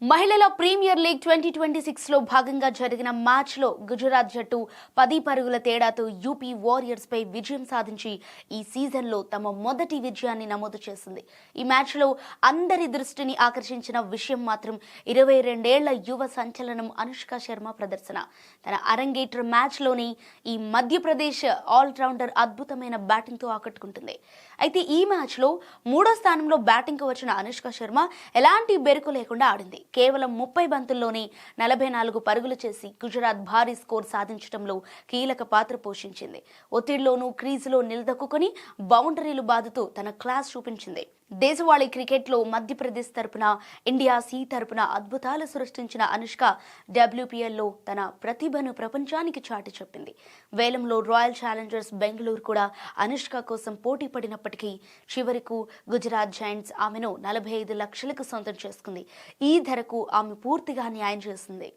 మహిళల premier league 2026లో భాగంగా జరిగిన మ్యాచ్లో గుజరాత్ జట్టు 10 పరుగుల తేడాతో యూపీ వారియర్స్ పై విజయం సాధించి ఈ సీజన్లో తమ మొదటి విజయాన్ని నమోదు చేసింది. ఈ మ్యాచ్లో అందరి దృష్టిని ఆకర్షించిన విషయం మాత్రం 22 ఏళ్ల యువ సంచలనం అనుష్క శర్మ ప్రదర్శన. తన అరంగేట్ర మ్యాచ్లోని ఈ మధ్యప్రదేశ్ ఆల్రౌండర్ అద్భుతమైన బ్యాటింగ్తో ఆకట్టుకుంటుంది. అయితే ఈ మ్యాచ్లో 3వ స్థానంలో బ్యాటింగ్కు వచ్చిన అనుష్క శర్మ ఎలాంటి బెరుకు లేకుండా ఆడింది. కేవలం 30 బంతుల్లోనే 44 పరుగులు చేసి గుజరాత్ భారీ స్కోర్ సాధించడంలో కీలక పాత్ర పోషించింది. ఒత్తిడిలోనూ క్రీజులో నిలదొక్కుని బౌండరీలు బాదుతూ తన క్లాస్ చూపించింది. దేశవాళీ క్రికెట్లో మధ్యప్రదేశ్ తరపున, ఇండియా సి తరపున అద్భుతాలు సృష్టించిన అనుష్క WPLలో తన ప్రతిభను ప్రపంచానికి చాటి చెప్పింది. వేలంలో రాయల్ ఛాలెంజర్స్ బెంగళూరు కూడా అనుష్క కోసం పోటీ పడినప్పటికీ చివరకు గుజరాత్ జైంట్స్ ఆమెను 45 లక్షలకు సొంతం చేసుకుంది. ఈ ధరకు ఆమె పూర్తిగా న్యాయం చేసింది.